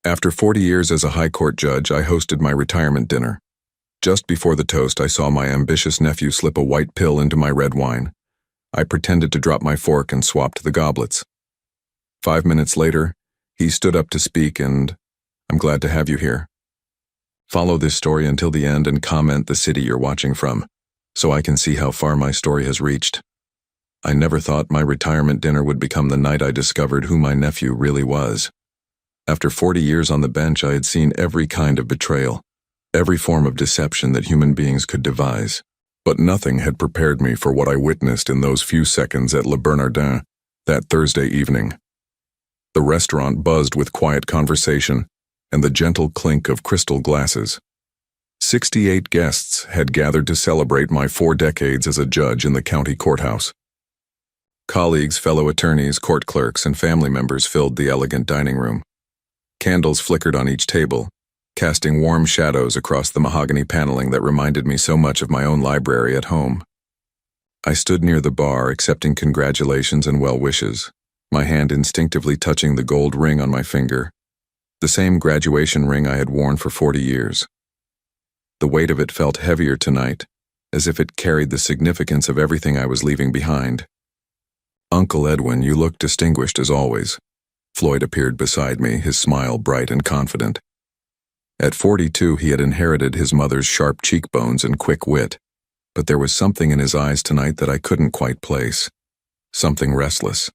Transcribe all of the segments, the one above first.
After 40 years as a high court judge, I hosted my retirement dinner. Just before the toast, I saw my ambitious nephew slip a white pill into my red wine. I pretended to drop my fork and swapped the goblets. 5 minutes later, he stood up to speak and, "I'm glad to have you here. Follow this story until the end and comment the city you're watching from, so I can see how far my story has reached." I never thought my retirement dinner would become the night I discovered who my nephew really was. After 40 years on the bench, I had seen every kind of betrayal, every form of deception that human beings could devise. But nothing had prepared me for what I witnessed in those few seconds at Le Bernardin that Thursday evening. The restaurant buzzed with quiet conversation and the gentle clink of crystal glasses. 68 guests had gathered to celebrate my 4 decades as a judge in the county courthouse. Colleagues, fellow attorneys, court clerks, and family members filled the elegant dining room. Candles flickered on each table, casting warm shadows across the mahogany paneling that reminded me so much of my own library at home. I stood near the bar, accepting congratulations and well wishes, my hand instinctively touching the gold ring on my finger, the same graduation ring I had worn for 40 years. The weight of it felt heavier tonight, as if it carried the significance of everything I was leaving behind. "Uncle Edwin, you look distinguished as always." Floyd appeared beside me, his smile bright and confident. At 42, he had inherited his mother's sharp cheekbones and quick wit, but there was something in his eyes tonight that I couldn't quite place. Something restless.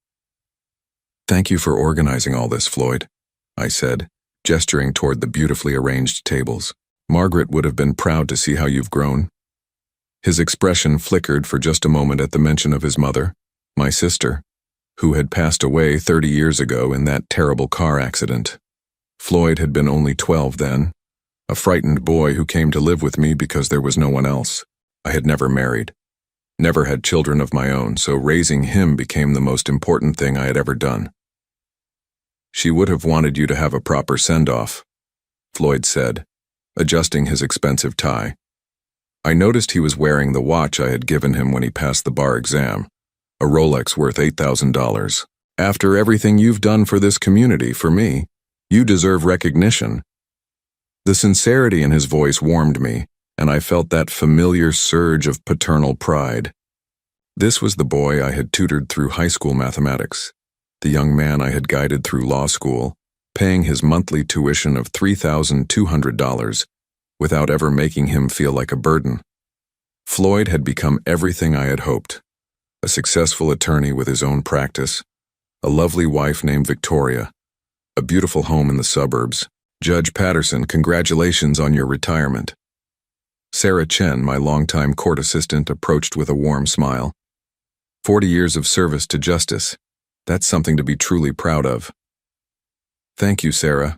"Thank you for organizing all this, Floyd," I said, gesturing toward the beautifully arranged tables. "Margaret would have been proud to see how you've grown." His expression flickered for just a moment at the mention of his mother, my sister, who had passed away 30 years ago in that terrible car accident. Floyd had been only 12 then, a frightened boy who came to live with me because there was no one else. I had never married, never had children of my own, so raising him became the most important thing I had ever done. "She would have wanted you to have a proper send-off," Floyd said, adjusting his expensive tie. I noticed he was wearing the watch I had given him when he passed the bar exam, a Rolex worth $8,000. "After everything you've done for this community, for me, you deserve recognition." The sincerity in his voice warmed me, and I felt that familiar surge of paternal pride. This was the boy I had tutored through high school mathematics, the young man I had guided through law school, paying his monthly tuition of $3,200 without ever making him feel like a burden. Floyd had become everything I had hoped. A successful attorney with his own practice, a lovely wife named Victoria, a beautiful home in the suburbs. "Judge Patterson, congratulations on your retirement." Sarah Chen, my longtime court assistant, approached with a warm smile. 40 years of service to justice. That's something to be truly proud of. "Thank you, Sarah.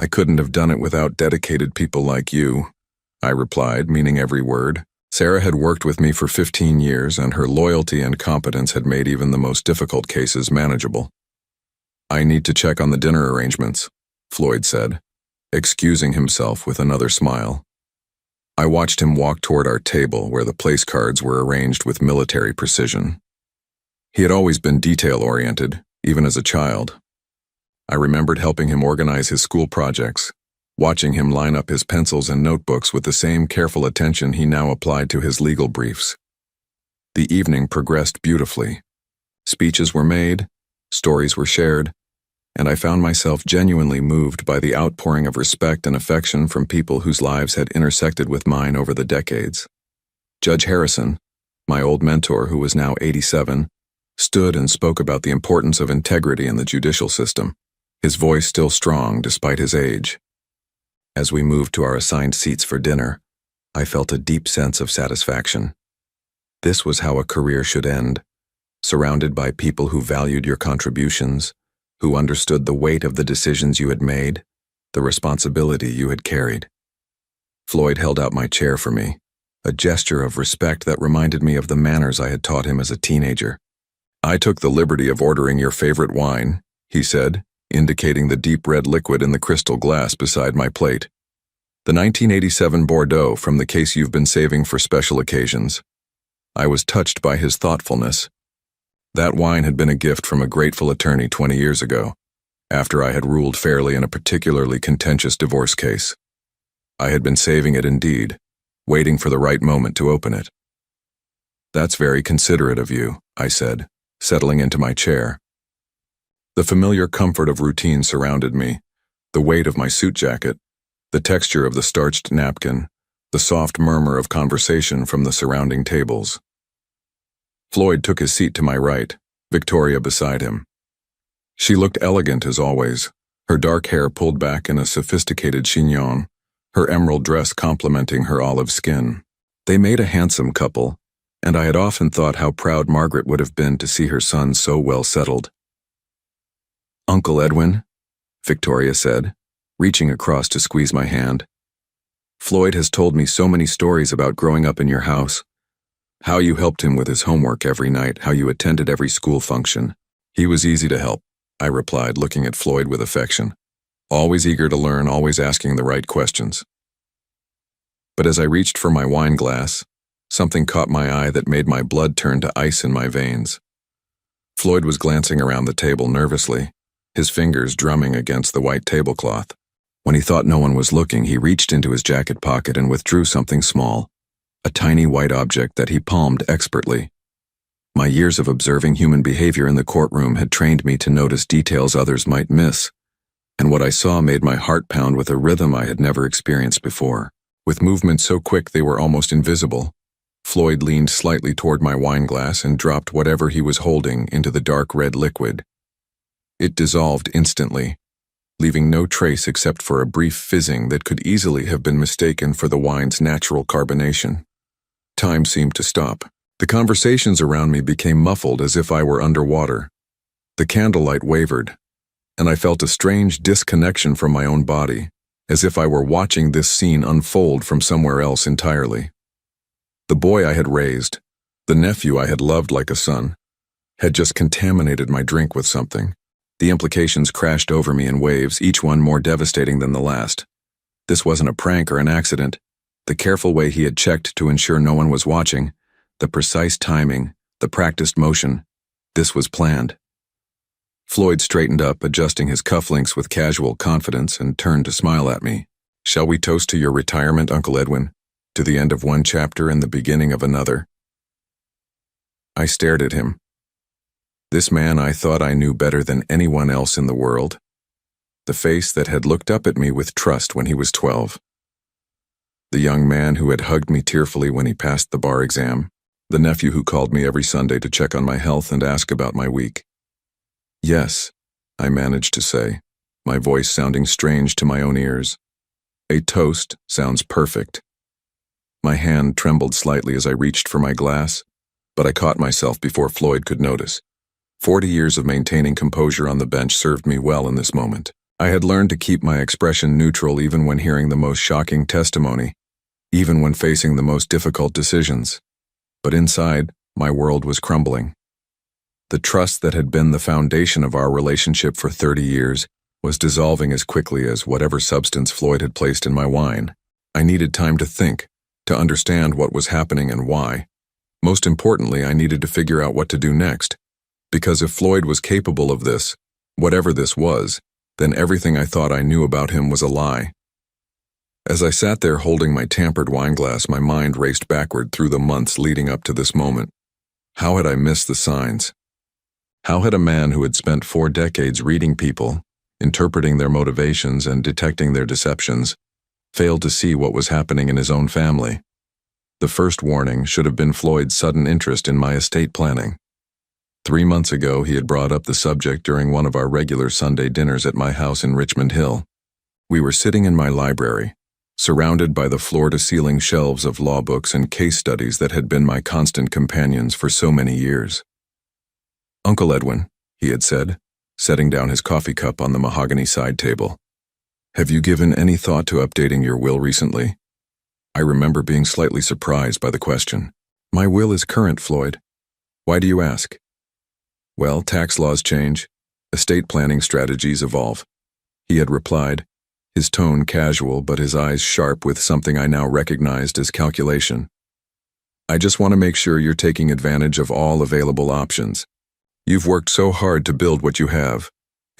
I couldn't have done it without dedicated people like you," I replied, meaning every word. Sarah had worked with me for 15 years, and her loyalty and competence had made even the most difficult cases manageable. "I need to check on the dinner arrangements," Floyd said, excusing himself with another smile. I watched him walk toward our table where the place cards were arranged with military precision. He had always been detail-oriented, even as a child. I remembered helping him organize his school projects, watching him line up his pencils and notebooks with the same careful attention he now applied to his legal briefs. The evening progressed beautifully. Speeches were made, stories were shared, and I found myself genuinely moved by the outpouring of respect and affection from people whose lives had intersected with mine over the decades. Judge Harrison, my old mentor who was now 87, stood and spoke about the importance of integrity in the judicial system, his voice still strong despite his age. As we moved to our assigned seats for dinner, I felt a deep sense of satisfaction. This was how a career should end, surrounded by people who valued your contributions, who understood the weight of the decisions you had made, the responsibility you had carried. Floyd held out my chair for me, a gesture of respect that reminded me of the manners I had taught him as a teenager. "I took the liberty of ordering your favorite wine," he said, indicating the deep red liquid in the crystal glass beside my plate. "The 1987 Bordeaux from the case you've been saving for special occasions." I was touched by his thoughtfulness. That wine had been a gift from a grateful attorney 20 years ago, after I had ruled fairly in a particularly contentious divorce case. I had been saving it indeed, waiting for the right moment to open it. "That's very considerate of you," I said, settling into my chair. The familiar comfort of routine surrounded me, the weight of my suit jacket, the texture of the starched napkin, the soft murmur of conversation from the surrounding tables. Floyd took his seat to my right, Victoria beside him. She looked elegant as always, her dark hair pulled back in a sophisticated chignon, her emerald dress complementing her olive skin. They made a handsome couple, and I had often thought how proud Margaret would have been to see her son so well settled. "Uncle Edwin," Victoria said, reaching across to squeeze my hand. "Floyd has told me so many stories about growing up in your house. How you helped him with his homework every night, how you attended every school function." "He was easy to help," I replied, looking at Floyd with affection. "Always eager to learn, always asking the right questions." But as I reached for my wine glass, something caught my eye that made my blood turn to ice in my veins. Floyd was glancing around the table nervously, his fingers drumming against the white tablecloth. When he thought no one was looking, he reached into his jacket pocket and withdrew something small, a tiny white object that he palmed expertly. My years of observing human behavior in the courtroom had trained me to notice details others might miss, and what I saw made my heart pound with a rhythm I had never experienced before. With movements so quick they were almost invisible, Floyd leaned slightly toward my wine glass and dropped whatever he was holding into the dark red liquid. It dissolved instantly, leaving no trace except for a brief fizzing that could easily have been mistaken for the wine's natural carbonation. Time seemed to stop. The conversations around me became muffled as if I were underwater. The candlelight wavered, and I felt a strange disconnection from my own body, as if I were watching this scene unfold from somewhere else entirely. The boy I had raised, the nephew I had loved like a son, had just contaminated my drink with something. The implications crashed over me in waves, each one more devastating than the last. This wasn't a prank or an accident. The careful way he had checked to ensure no one was watching, the precise timing, the practiced motion, this was planned. Floyd straightened up, adjusting his cufflinks with casual confidence, and turned to smile at me. "Shall we toast to your retirement, Uncle Edwin? To the end of one chapter and the beginning of another?" I stared at him. This man I thought I knew better than anyone else in the world. The face that had looked up at me with trust when he was 12. The young man who had hugged me tearfully when he passed the bar exam. The nephew who called me every Sunday to check on my health and ask about my week. "Yes," I managed to say, my voice sounding strange to my own ears. "A toast sounds perfect." My hand trembled slightly as I reached for my glass, but I caught myself before Floyd could notice. 40 years of maintaining composure on the bench served me well in this moment. I had learned to keep my expression neutral even when hearing the most shocking testimony, even when facing the most difficult decisions. But inside, my world was crumbling. The trust that had been the foundation of our relationship for 30 years was dissolving as quickly as whatever substance Floyd had placed in my wine. I needed time to think, to understand what was happening and why. Most importantly, I needed to figure out what to do next. Because if Floyd was capable of this, whatever this was, then everything I thought I knew about him was a lie. As I sat there holding my tampered wine glass, my mind raced backward through the months leading up to this moment. How had I missed the signs? How had a man who had spent 4 decades reading people, interpreting their motivations and detecting their deceptions, failed to see what was happening in his own family? The first warning should have been Floyd's sudden interest in my estate planning. 3 months ago, he had brought up the subject during one of our regular Sunday dinners at my house in Richmond Hill. We were sitting in my library, surrounded by the floor-to-ceiling shelves of law books and case studies that had been my constant companions for so many years. "Uncle Edwin," he had said, setting down his coffee cup on the mahogany side table, "have you given any thought to updating your will recently?" I remember being slightly surprised by the question. "My will is current, Floyd. Why do you ask?" "Well, tax laws change. Estate planning strategies evolve," he had replied, his tone casual but his eyes sharp with something I now recognized as calculation. "I just want to make sure you're taking advantage of all available options. You've worked so hard to build what you have.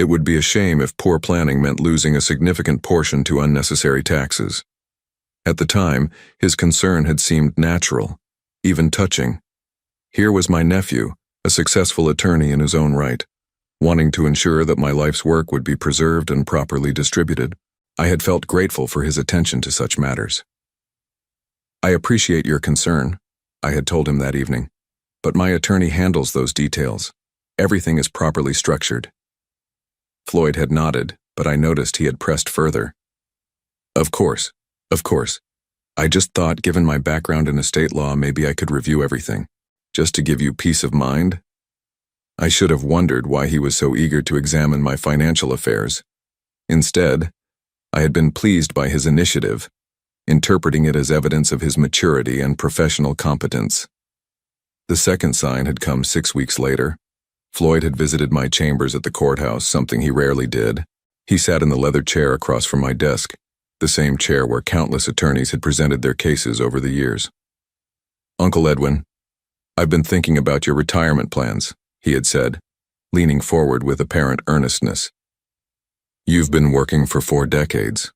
It would be a shame if poor planning meant losing a significant portion to unnecessary taxes. At the time, his concern had seemed natural, even touching. Here was my nephew, a successful attorney in his own right, wanting to ensure that my life's work would be preserved and properly distributed. I had felt grateful for his attention to such matters. "I appreciate your concern," I had told him that evening, "but my attorney handles those details. Everything is properly structured." Floyd had nodded, but I noticed he had pressed further. Of course. I just thought, given my background in estate law, maybe I could review everything, just to give you peace of mind." I should have wondered why he was so eager to examine my financial affairs. Instead, I had been pleased by his initiative, interpreting it as evidence of his maturity and professional competence. The second sign had come 6 weeks later. Floyd had visited my chambers at the courthouse, something he rarely did. He sat in the leather chair across from my desk, the same chair where countless attorneys had presented their cases over the years. "Uncle Edwin, I've been thinking about your retirement plans," he had said, leaning forward with apparent earnestness. "You've been working for 4 decades.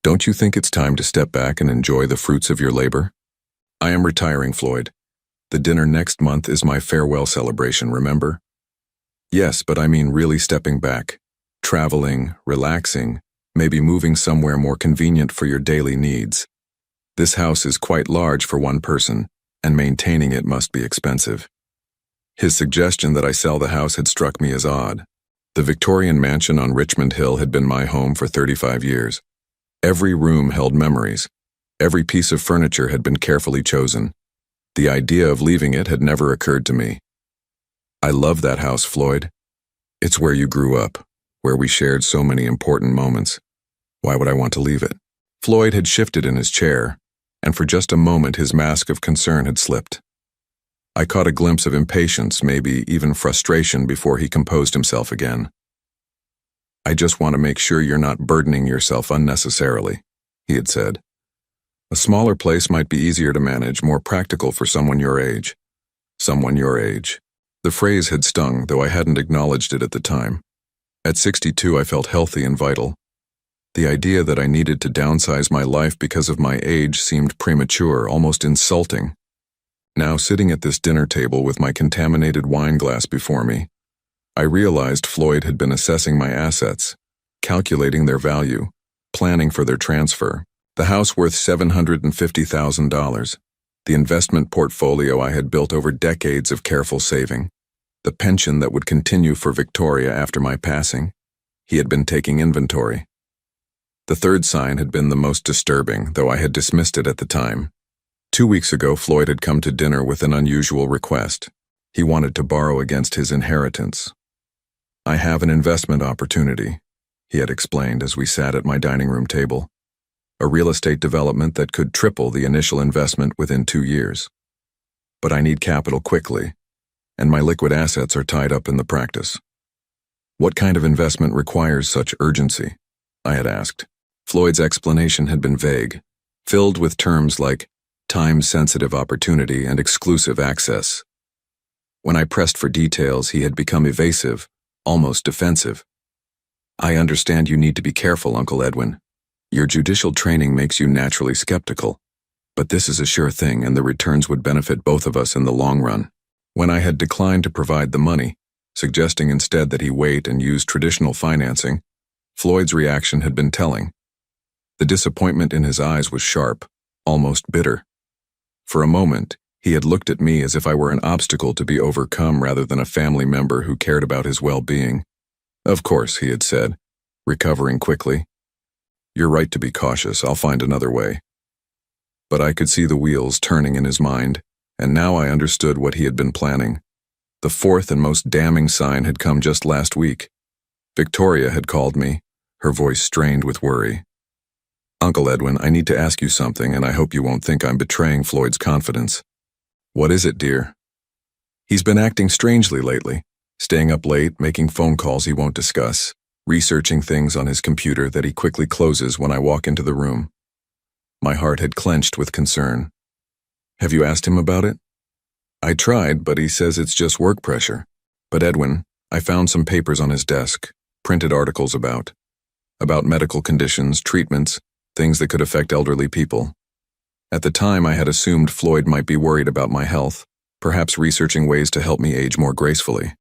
Don't you think it's time to step back and enjoy the fruits of your labor?" "I am retiring, Floyd. The dinner next month is my farewell celebration, remember?" "Yes, but I mean really stepping back, traveling, relaxing, maybe moving somewhere more convenient for your daily needs. This house is quite large for one person, and maintaining it must be expensive." His suggestion that I sell the house had struck me as odd. The Victorian mansion on Richmond Hill had been my home for 35 years. Every room held memories. Every piece of furniture had been carefully chosen. The idea of leaving it had never occurred to me. "I love that house, Floyd. It's where you grew up, where we shared so many important moments. Why would I want to leave it?" Floyd had shifted in his chair, and for just a moment his mask of concern had slipped. I caught a glimpse of impatience, maybe even frustration, before he composed himself again. "I just want to make sure you're not burdening yourself unnecessarily," he had said. "A smaller place might be easier to manage, more practical for someone your age." Someone your age. The phrase had stung, though I hadn't acknowledged it at the time. At 62, I felt healthy and vital. The idea that I needed to downsize my life because of my age seemed premature, almost insulting. Now, sitting at this dinner table with my contaminated wine glass before me, I realized Floyd had been assessing my assets, calculating their value, planning for their transfer. The house worth $750,000, the investment portfolio I had built over decades of careful saving, the pension that would continue for Victoria after my passing. He had been taking inventory. The third sign had been the most disturbing, though I had dismissed it at the time. 2 weeks ago, Floyd had come to dinner with an unusual request. He wanted to borrow against his inheritance. "I have an investment opportunity," he had explained as we sat at my dining room table. "A real estate development that could triple the initial investment within 2 years. But I need capital quickly, and my liquid assets are tied up in the practice." "What kind of investment requires such urgency?" I had asked. Floyd's explanation had been vague, filled with terms like time-sensitive opportunity and exclusive access. When I pressed for details, he had become evasive, almost defensive. "I understand you need to be careful, Uncle Edwin. Your judicial training makes you naturally skeptical. But this is a sure thing, and the returns would benefit both of us in the long run." When I had declined to provide the money, suggesting instead that he wait and use traditional financing, Floyd's reaction had been telling. The disappointment in his eyes was sharp, almost bitter. For a moment, he had looked at me as if I were an obstacle to be overcome rather than a family member who cared about his well-being. "Of course," he had said, recovering quickly. "You're right to be cautious. I'll find another way." But I could see the wheels turning in his mind, and now I understood what he had been planning. The fourth and most damning sign had come just last week. Victoria had called me, her voice strained with worry. "Uncle Edwin, I need to ask you something, and I hope you won't think I'm betraying Floyd's confidence." "What is it, dear?" "He's been acting strangely lately, staying up late, making phone calls he won't discuss, researching things on his computer that he quickly closes when I walk into the room." My heart had clenched with concern. "Have you asked him about it?" "I tried, but he says it's just work pressure." "But Edwin, I found some papers on his desk. printed articles about medical conditions, treatments, things that could affect elderly people. At the time, I had assumed Floyd might be worried about my health, perhaps researching ways to help me age more gracefully.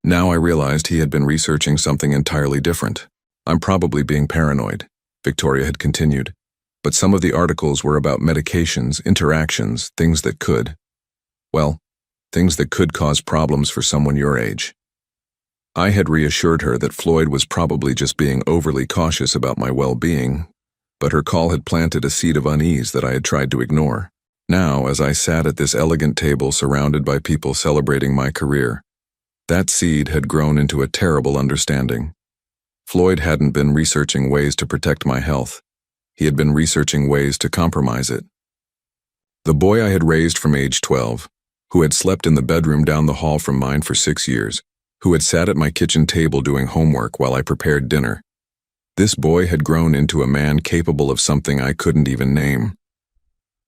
Now I realized he had been researching something entirely different. I'm probably being paranoid, Victoria had continued, but some of the articles were about medications, interactions, things that could cause problems for someone your age. I had reassured her that Floyd was probably just being overly cautious about my well-being, but her call had planted a seed of unease that I had tried to ignore. Now, as I sat at this elegant table surrounded by people celebrating my career, that seed had grown into a terrible understanding. Floyd hadn't been researching ways to protect my health. He had been researching ways to compromise it. The boy I had raised from age 12, who had slept in the bedroom down the hall from mine for 6 years, who had sat at my kitchen table doing homework while I prepared dinner. This boy had grown into a man capable of something I couldn't even name.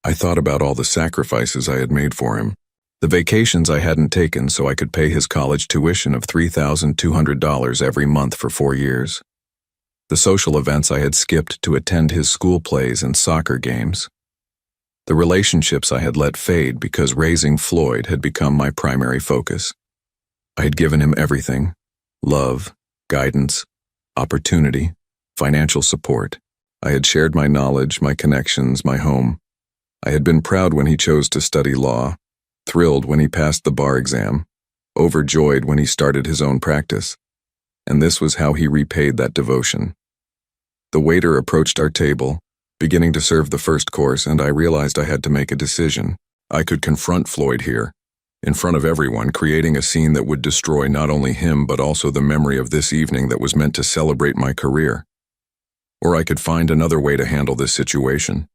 I thought about all the sacrifices I had made for him, the vacations I hadn't taken so I could pay his college tuition of $3,200 every month for 4 years, the social events I had skipped to attend his school plays and soccer games, the relationships I had let fade because raising Floyd had become my primary focus. I had given him everything: love, guidance, opportunity, financial support. I had shared my knowledge, my connections, my home. I had been proud when he chose to study law, thrilled when he passed the bar exam, overjoyed when he started his own practice. And this was how he repaid that devotion. The waiter approached our table, beginning to serve the first course, and I realized I had to make a decision. I could confront Floyd here, in front of everyone, creating a scene that would destroy not only him but also the memory of this evening that was meant to celebrate my career. Or I could find another way to handle this situation,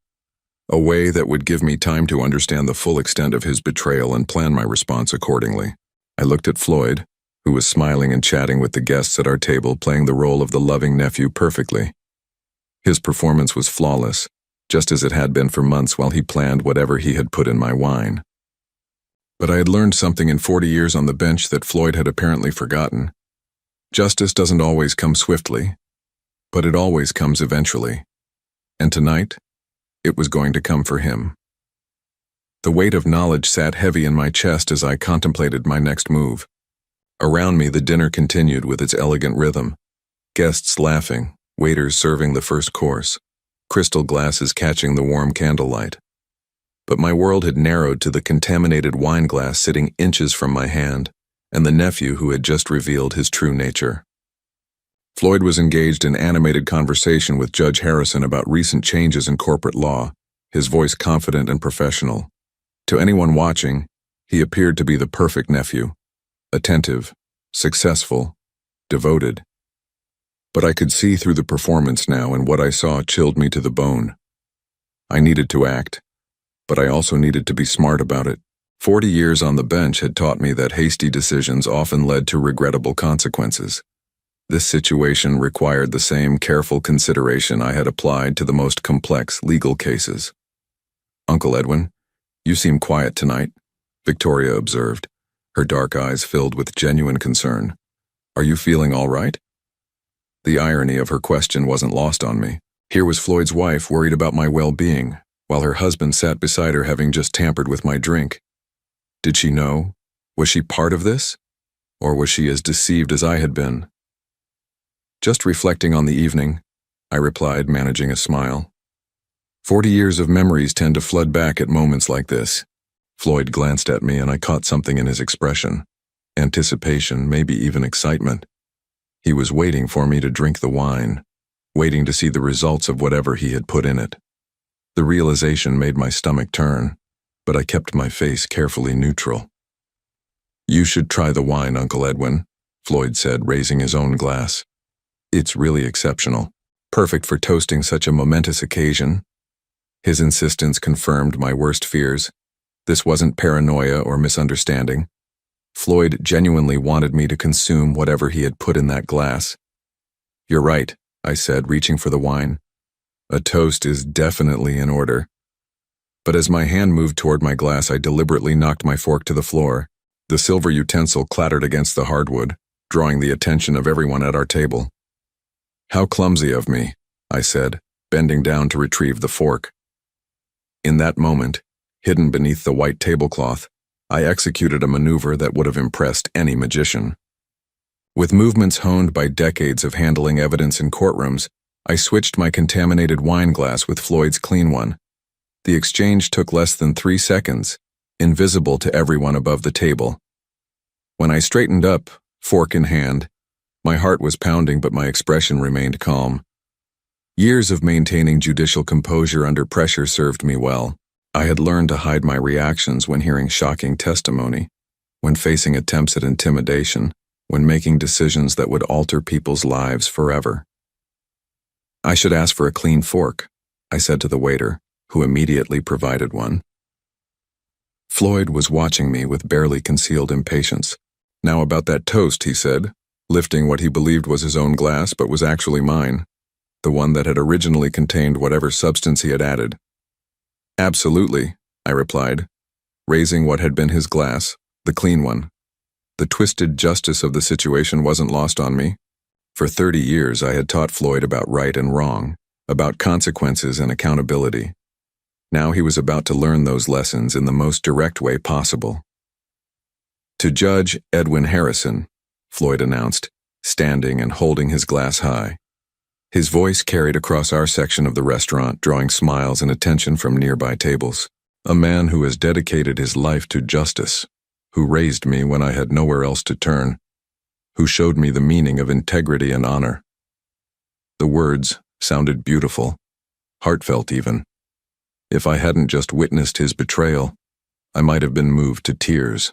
a way that would give me time to understand the full extent of his betrayal and plan my response accordingly. I looked at Floyd, who was smiling and chatting with the guests at our table, playing the role of the loving nephew perfectly. His performance was flawless, just as it had been for months while he planned whatever he had put in my wine. But I had learned something in 40 years on the bench that Floyd had apparently forgotten. Justice doesn't always come swiftly, but it always comes eventually. And tonight, it was going to come for him. The weight of knowledge sat heavy in my chest as I contemplated my next move. Around me, the dinner continued with its elegant rhythm. Guests laughing, waiters serving the first course, crystal glasses catching the warm candlelight. But my world had narrowed to the contaminated wine glass sitting inches from my hand, and the nephew who had just revealed his true nature. Floyd was engaged in animated conversation with Judge Harrison about recent changes in corporate law, his voice confident and professional. To anyone watching, he appeared to be the perfect nephew, attentive, successful, devoted. But I could see through the performance now, and what I saw chilled me to the bone. I needed to act, but I also needed to be smart about it. 40 years on the bench had taught me that hasty decisions often led to regrettable consequences. This situation required the same careful consideration I had applied to the most complex legal cases. "Uncle Edwin, you seem quiet tonight," Victoria observed, her dark eyes filled with genuine concern. "Are you feeling all right?" The irony of her question wasn't lost on me. Here was Floyd's wife worried about my well-being, while her husband sat beside her having just tampered with my drink. Did she know? Was she part of this? Or was she as deceived as I had been? "Just reflecting on the evening," I replied, managing a smile. 40 years of memories tend to flood back at moments like this. Floyd glanced at me and I caught something in his expression. Anticipation, maybe even excitement. He was waiting for me to drink the wine, waiting to see the results of whatever he had put in it. The realization made my stomach turn, but I kept my face carefully neutral. "You should try the wine, Uncle Edwin," Floyd said, raising his own glass. "It's really exceptional, perfect for toasting such a momentous occasion." His insistence confirmed my worst fears. This wasn't paranoia or misunderstanding. Floyd genuinely wanted me to consume whatever he had put in that glass. "You're right," I said, reaching for the wine. "A toast is definitely in order." But as my hand moved toward my glass, I deliberately knocked my fork to the floor. The silver utensil clattered against the hardwood, drawing the attention of everyone at our table. How clumsy of me, I said, bending down to retrieve the fork. In that moment, hidden beneath the white tablecloth, I executed a maneuver that would have impressed any magician. With movements honed by decades of handling evidence in courtrooms, I switched my contaminated wine glass with Floyd's clean one. The exchange took less than 3 seconds, invisible to everyone above the table. When I straightened up, fork in hand, my heart was pounding but my expression remained calm. Years of maintaining judicial composure under pressure served me well. I had learned to hide my reactions when hearing shocking testimony, when facing attempts at intimidation, when making decisions that would alter people's lives forever. I should ask for a clean fork, I said to the waiter, who immediately provided one. Floyd was watching me with barely concealed impatience. Now about that toast, he said, lifting what he believed was his own glass but was actually mine, the one that had originally contained whatever substance he had added. Absolutely, I replied, raising what had been his glass, the clean one. The twisted justice of the situation wasn't lost on me. For 30 years I had taught Floyd about right and wrong, about consequences and accountability. Now he was about to learn those lessons in the most direct way possible. To Judge Edwin Harrison, Floyd announced, standing and holding his glass high. His voice carried across our section of the restaurant, drawing smiles and attention from nearby tables. A man who has dedicated his life to justice, who raised me when I had nowhere else to turn, who showed me the meaning of integrity and honor. The words sounded beautiful, heartfelt even. If I hadn't just witnessed his betrayal, I might have been moved to tears.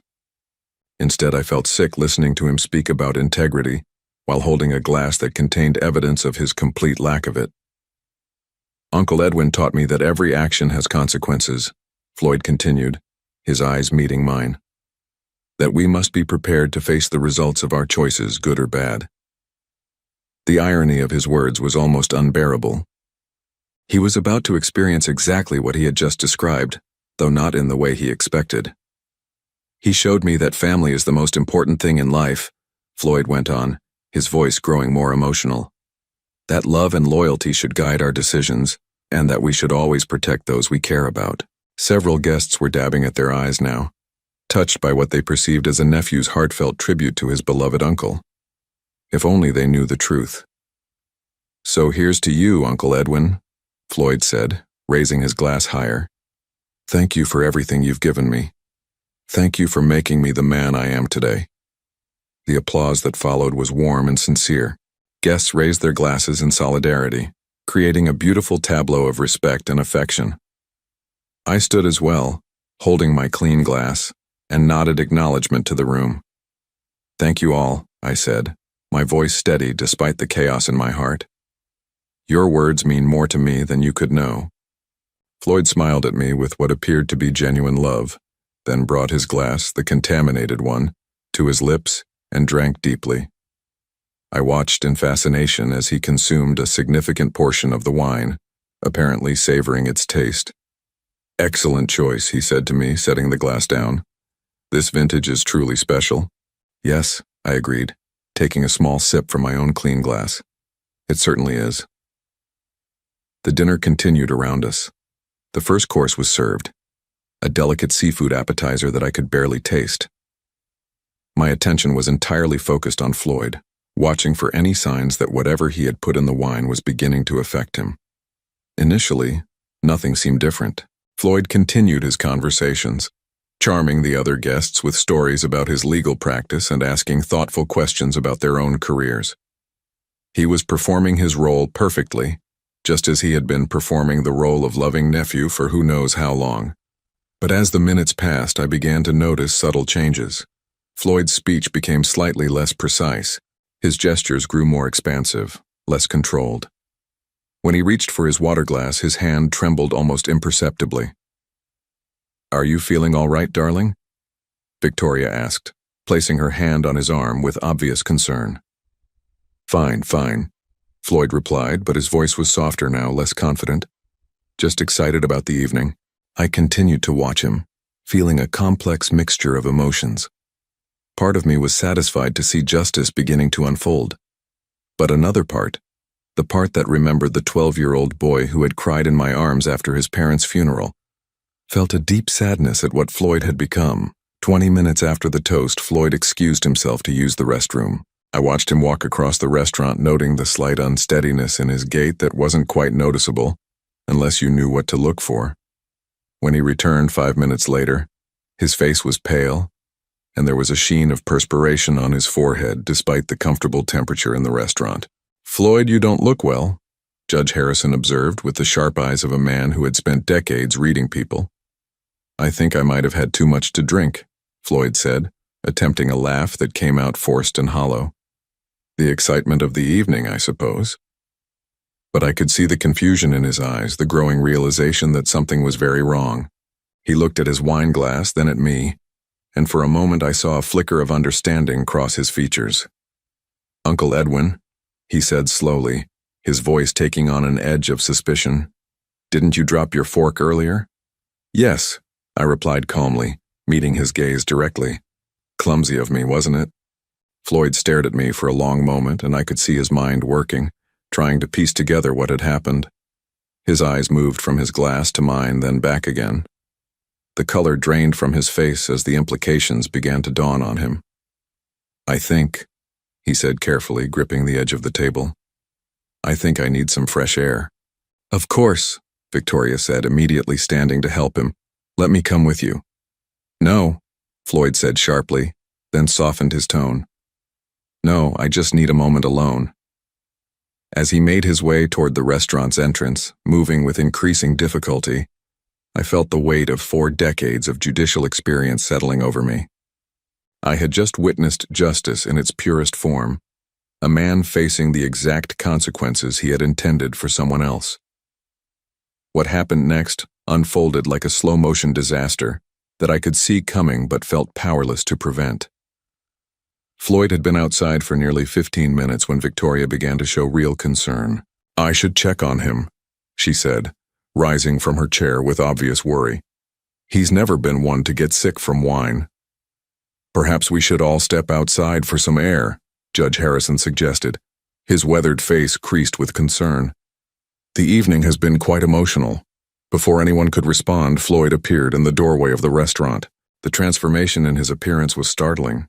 Instead, I felt sick listening to him speak about integrity while holding a glass that contained evidence of his complete lack of it. Uncle Edwin taught me that every action has consequences, Floyd continued, his eyes meeting mine. That we must be prepared to face the results of our choices, good or bad. The irony of his words was almost unbearable. He was about to experience exactly what he had just described, though not in the way he expected. He showed me that family is the most important thing in life, Floyd went on, his voice growing more emotional. That love and loyalty should guide our decisions, and that we should always protect those we care about. Several guests were dabbing at their eyes now, touched by what they perceived as a nephew's heartfelt tribute to his beloved uncle. If only they knew the truth. So here's to you, Uncle Edwin, Floyd said, raising his glass higher. Thank you for everything you've given me. Thank you for making me the man I am today. The applause that followed was warm and sincere. Guests raised their glasses in solidarity, creating a beautiful tableau of respect and affection. I stood as well, holding my clean glass, and nodded acknowledgement to the room. Thank you all, I said, my voice steady despite the chaos in my heart. Your words mean more to me than you could know. Floyd smiled at me with what appeared to be genuine love, then brought his glass, the contaminated one, to his lips and drank deeply. I watched in fascination as he consumed a significant portion of the wine, apparently savoring its taste. Excellent choice, he said to me, setting the glass down. This vintage is truly special. Yes, I agreed, taking a small sip from my own clean glass. It certainly is. The dinner continued around us. The first course was served, a delicate seafood appetizer that I could barely taste. My attention was entirely focused on Floyd, watching for any signs that whatever he had put in the wine was beginning to affect him. Initially, nothing seemed different. Floyd continued his conversations, charming the other guests with stories about his legal practice and asking thoughtful questions about their own careers. He was performing his role perfectly, just as he had been performing the role of loving nephew for who knows how long. But as the minutes passed, I began to notice subtle changes. Floyd's speech became slightly less precise. His gestures grew more expansive, less controlled. When he reached for his water glass, his hand trembled almost imperceptibly. Are you feeling all right, darling? Victoria asked, placing her hand on his arm with obvious concern. Fine, Floyd replied, but his voice was softer now, less confident. Just excited about the evening. I continued to watch him, feeling a complex mixture of emotions. Part of me was satisfied to see justice beginning to unfold. But another part, the part that remembered the 12-year-old boy who had cried in my arms after his parents' funeral. Felt a deep sadness at what Floyd had become. 20 minutes after the toast, Floyd excused himself to use the restroom. I watched him walk across the restaurant, noting the slight unsteadiness in his gait that wasn't quite noticeable, unless you knew what to look for. When he returned 5 minutes later, his face was pale, and there was a sheen of perspiration on his forehead despite the comfortable temperature in the restaurant. "Floyd, you don't look well," Judge Harrison observed with the sharp eyes of a man who had spent decades reading people. "I think I might have had too much to drink," Floyd said, attempting a laugh that came out forced and hollow. "The excitement of the evening, I suppose." But I could see the confusion in his eyes, the growing realization that something was very wrong. He looked at his wine glass, then at me, and for a moment I saw a flicker of understanding cross his features. "Uncle Edwin," he said slowly, his voice taking on an edge of suspicion, "didn't you drop your fork earlier?" "Yes," I replied calmly, meeting his gaze directly. "Clumsy of me, wasn't it?" Floyd stared at me for a long moment, and I could see his mind working, trying to piece together what had happened. His eyes moved from his glass to mine, then back again. The color drained from his face as the implications began to dawn on him. "I think," he said carefully, gripping the edge of the table, "I think I need some fresh air." "Of course," Victoria said, immediately standing to help him. "Let me come with you." "No," Floyd said sharply, then softened his tone. "No, I just need a moment alone." As he made his way toward the restaurant's entrance, moving with increasing difficulty, I felt the weight of 4 decades of judicial experience settling over me. I had just witnessed justice in its purest form, a man facing the exact consequences he had intended for someone else. What happened next unfolded like a slow-motion disaster that I could see coming but felt powerless to prevent. Floyd had been outside for nearly 15 minutes when Victoria began to show real concern. "I should check on him," she said, rising from her chair with obvious worry. "He's never been one to get sick from wine." "Perhaps we should all step outside for some air," Judge Harrison suggested, his weathered face creased with concern. "The evening has been quite emotional." Before anyone could respond, Floyd appeared in the doorway of the restaurant. The transformation in his appearance was startling.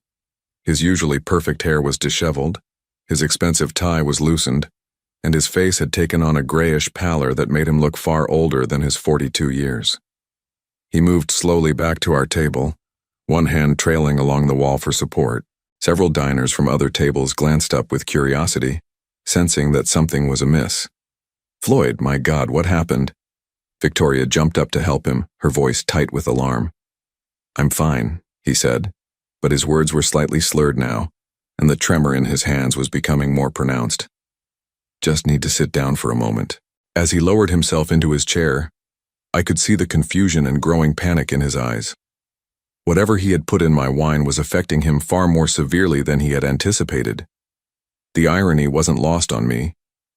His usually perfect hair was disheveled, his expensive tie was loosened, and his face had taken on a grayish pallor that made him look far older than his 42 years. He moved slowly back to our table, one hand trailing along the wall for support. Several diners from other tables glanced up with curiosity, sensing that something was amiss. "Floyd, my God, what happened?" Victoria jumped up to help him, her voice tight with alarm. "I'm fine," he said, but his words were slightly slurred now, and the tremor in his hands was becoming more pronounced. "Just need to sit down for a moment." As he lowered himself into his chair, I could see the confusion and growing panic in his eyes. Whatever he had put in my wine was affecting him far more severely than he had anticipated. The irony wasn't lost on me.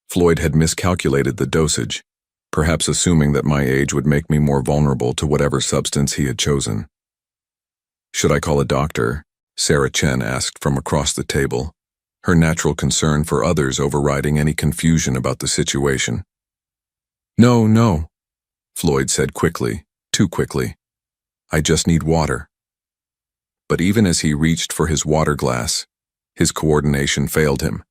Floyd had miscalculated the dosage, perhaps assuming that my age would make me more vulnerable to whatever substance he had chosen. "Should I call a doctor?" Sarah Chen asked from across the table, her natural concern for others overriding any confusion about the situation. "No, no," Floyd said quickly, too quickly. "I just need water." But even as he reached for his water glass, his coordination failed him.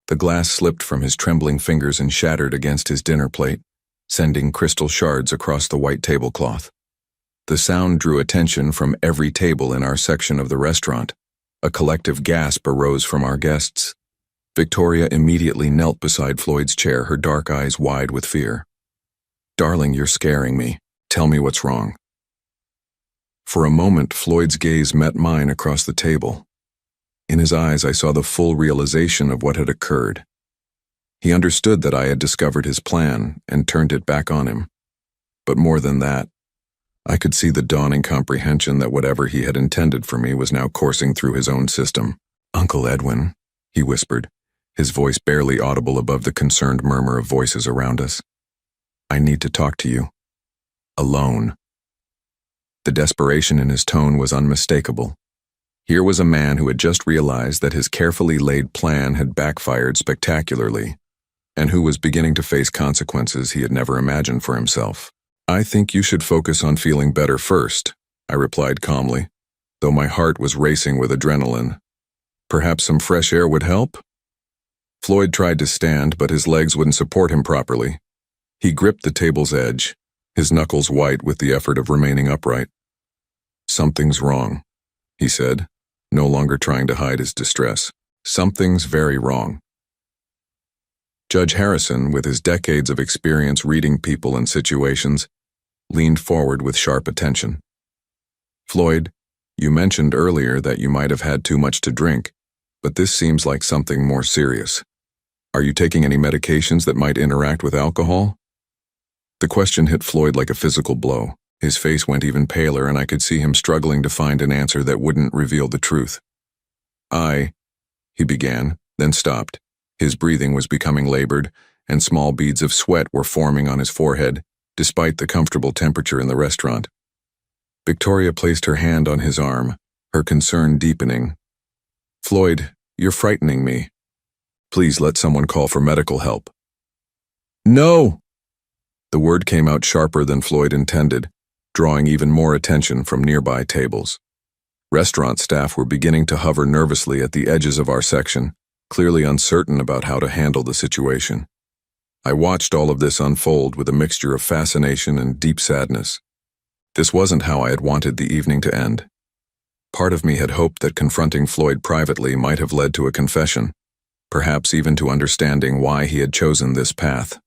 The glass slipped from his trembling fingers and shattered against his dinner plate, sending crystal shards across the white tablecloth. The sound drew attention from every table in our section of the restaurant. A collective gasp arose from our guests. Victoria immediately knelt beside Floyd's chair, her dark eyes wide with fear. "Darling, you're scaring me. Tell me what's wrong." For a moment, Floyd's gaze met mine across the table. In his eyes, I saw the full realization of what had occurred. He understood that I had discovered his plan and turned it back on him. But more than that, I could see the dawning comprehension that whatever he had intended for me was now coursing through his own system. "Uncle Edwin," he whispered, his voice barely audible above the concerned murmur of voices around us. "I need to talk to you. Alone." The desperation in his tone was unmistakable. Here was a man who had just realized that his carefully laid plan had backfired spectacularly. and who was beginning to face consequences he had never imagined for himself. "I think you should focus on feeling better first," I replied calmly, though my heart was racing with adrenaline. "Perhaps some fresh air would help?" Floyd tried to stand, but his legs wouldn't support him properly. He gripped the table's edge, his knuckles white with the effort of remaining upright. "Something's wrong," he said, no longer trying to hide his distress. "Something's very wrong." Judge Harrison, with his decades of experience reading people and situations, leaned forward with sharp attention. "Floyd, you mentioned earlier that you might have had too much to drink, but this seems like something more serious. Are you taking any medications that might interact with alcohol?" The question hit Floyd like a physical blow. His face went even paler, and I could see him struggling to find an answer that wouldn't reveal the truth. He began, then stopped. His breathing was becoming labored, and small beads of sweat were forming on his forehead, despite the comfortable temperature in the restaurant. Victoria placed her hand on his arm, her concern deepening. "Floyd, you're frightening me. Please let someone call for medical help." "No!" The word came out sharper than Floyd intended, drawing even more attention from nearby tables. Restaurant staff were beginning to hover nervously at the edges of our section, clearly uncertain about how to handle the situation. I watched all of this unfold with a mixture of fascination and deep sadness. This wasn't how I had wanted the evening to end. Part of me had hoped that confronting Floyd privately might have led to a confession, perhaps even to understanding why he had chosen this path.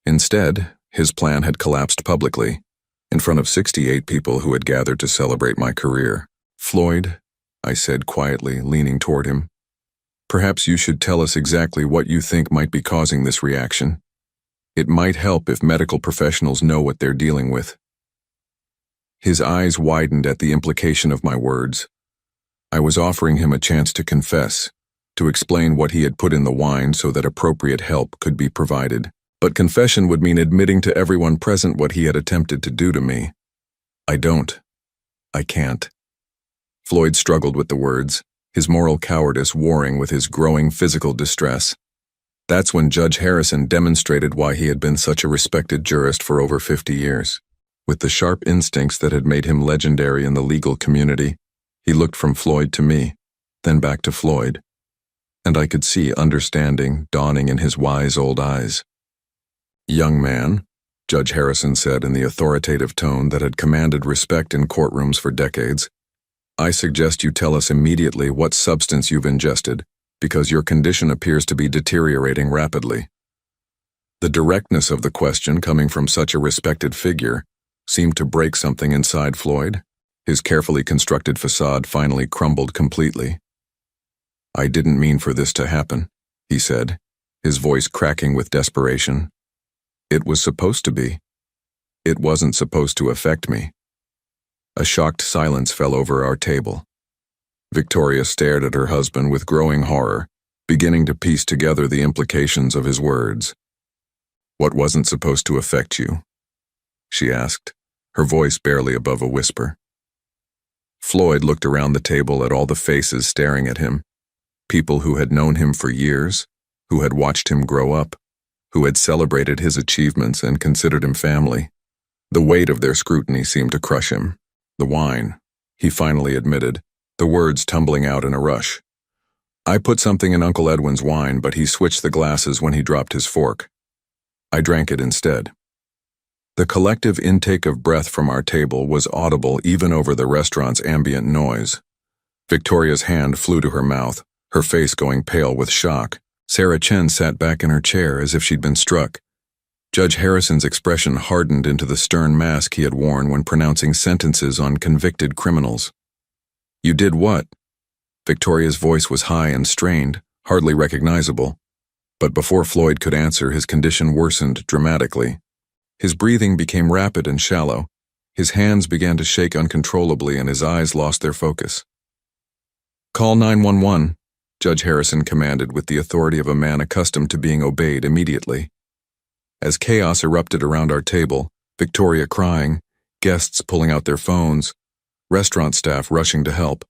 Instead, his plan had collapsed publicly, in front of 68 people who had gathered to celebrate my career. "Floyd," I said quietly, leaning toward him, "perhaps you should tell us exactly what you think might be causing this reaction. It might help if medical professionals know what they're dealing with." His eyes widened at the implication of my words. I was offering him a chance to confess, to explain what he had put in the wine so that appropriate help could be provided. But confession would mean admitting to everyone present what he had attempted to do to me. I can't. Floyd struggled with the words, his moral cowardice warring with his growing physical distress. That's when Judge Harrison demonstrated why he had been such a respected jurist for over 50 years. With the sharp instincts that had made him legendary in the legal community, he looked from Floyd to me, then back to Floyd, and I could see understanding dawning in his wise old eyes. "Young man," Judge Harrison said in the authoritative tone that had commanded respect in courtrooms for decades, "I suggest you tell us immediately what substance you've ingested, because your condition appears to be deteriorating rapidly." The directness of the question coming from such a respected figure seemed to break something inside Floyd. His carefully constructed facade finally crumbled completely. "I didn't mean for this to happen," he said, his voice cracking with desperation. "It was supposed to be. It wasn't supposed to affect me." A shocked silence fell over our table. Victoria stared at her husband with growing horror, beginning to piece together the implications of his words. "What wasn't supposed to affect you?" she asked, her voice barely above a whisper. Floyd looked around the table at all the faces staring at him, people who had known him for years, who had watched him grow up, who had celebrated his achievements and considered him family. The weight of their scrutiny seemed to crush him. "The wine," he finally admitted, the words tumbling out in a rush. "I put something in Uncle Edwin's wine, but he switched the glasses when he dropped his fork. I drank it instead." The collective intake of breath from our table was audible even over the restaurant's ambient noise. Victoria's hand flew to her mouth, her face going pale with shock. Sarah Chen sat back in her chair as if she'd been struck. Judge Harrison's expression hardened into the stern mask he had worn when pronouncing sentences on convicted criminals. "You did what?" Victoria's voice was high and strained, hardly recognizable. But before Floyd could answer, his condition worsened dramatically. His breathing became rapid and shallow. His hands began to shake uncontrollably and his eyes lost their focus. "Call 911. Judge Harrison commanded with the authority of a man accustomed to being obeyed immediately. As chaos erupted around our table, Victoria crying, guests pulling out their phones, restaurant staff rushing to help,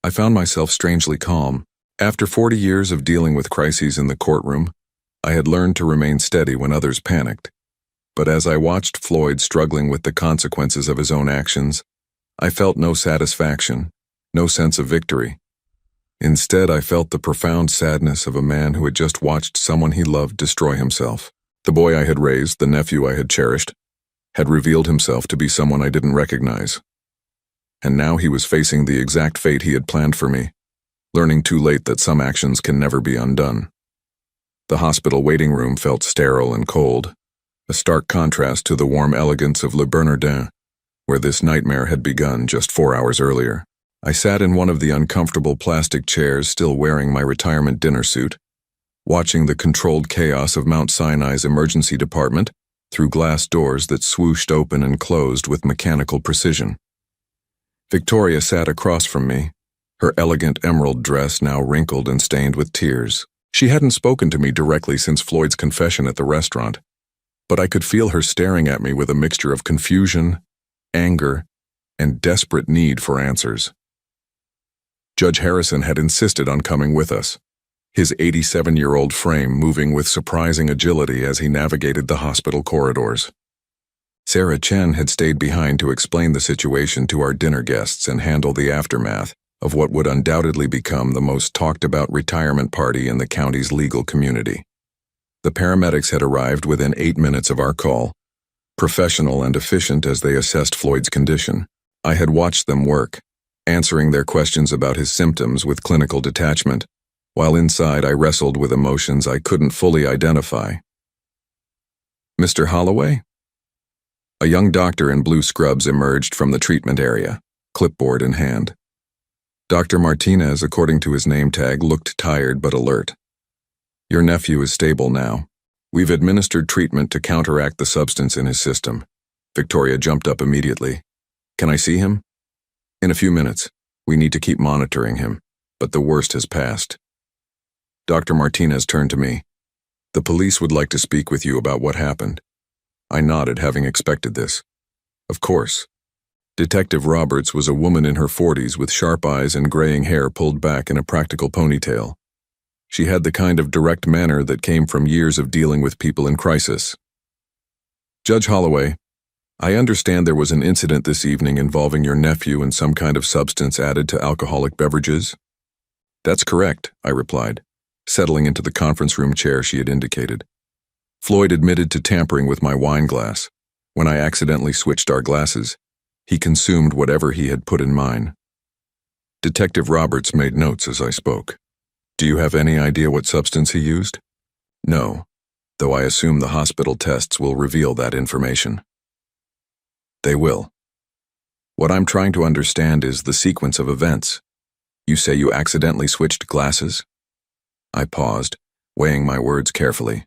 I found myself strangely calm. After 40 years of dealing with crises in the courtroom, I had learned to remain steady when others panicked, but as I watched Floyd struggling with the consequences of his own actions, I felt no satisfaction, no sense of victory. Instead, I felt the profound sadness of a man who had just watched someone he loved destroy himself. The boy I had raised, the nephew I had cherished, had revealed himself to be someone I didn't recognize. And now he was facing the exact fate he had planned for me, learning too late that some actions can never be undone. The hospital waiting room felt sterile and cold, a stark contrast to the warm elegance of Le Bernardin, where this nightmare had begun just 4 hours earlier. I sat in one of the uncomfortable plastic chairs, still wearing my retirement dinner suit, watching the controlled chaos of Mount Sinai's emergency department through glass doors that swooshed open and closed with mechanical precision. Victoria sat across from me, her elegant emerald dress now wrinkled and stained with tears. She hadn't spoken to me directly since Floyd's confession at the restaurant, but I could feel her staring at me with a mixture of confusion, anger, and desperate need for answers. Judge Harrison had insisted on coming with us, his 87-year-old frame moving with surprising agility as he navigated the hospital corridors. Sarah Chen had stayed behind to explain the situation to our dinner guests and handle the aftermath of what would undoubtedly become the most talked-about retirement party in the county's legal community. The paramedics had arrived within 8 minutes of our call, professional and efficient as they assessed Floyd's condition. I had watched them work, answering their questions about his symptoms with clinical detachment, while inside I wrestled with emotions I couldn't fully identify. "Mr. Holloway?" A young doctor in blue scrubs emerged from the treatment area, clipboard in hand. Dr. Martinez, according to his name tag, looked tired but alert. "Your nephew is stable now. We've administered treatment to counteract the substance in his system." Victoria jumped up immediately. "Can I see him?" "In a few minutes. We need to keep monitoring him, but the worst has passed." Dr. Martinez turned to me. "The police would like to speak with you about what happened." I nodded, having expected this. "Of course." Detective Roberts was a woman in her 40s with sharp eyes and graying hair pulled back in a practical ponytail. She had the kind of direct manner that came from years of dealing with people in crisis. "Judge Holloway, I understand there was an incident this evening involving your nephew and some kind of substance added to alcoholic beverages." "That's correct," I replied, settling into the conference room chair she had indicated. "Floyd admitted to tampering with my wine glass. When I accidentally switched our glasses, he consumed whatever he had put in mine." Detective Roberts made notes as I spoke. "Do you have any idea what substance he used?" "No, though I assume the hospital tests will reveal that information." "They will. What I'm trying to understand is the sequence of events. You say you accidentally switched glasses?" I paused, weighing my words carefully.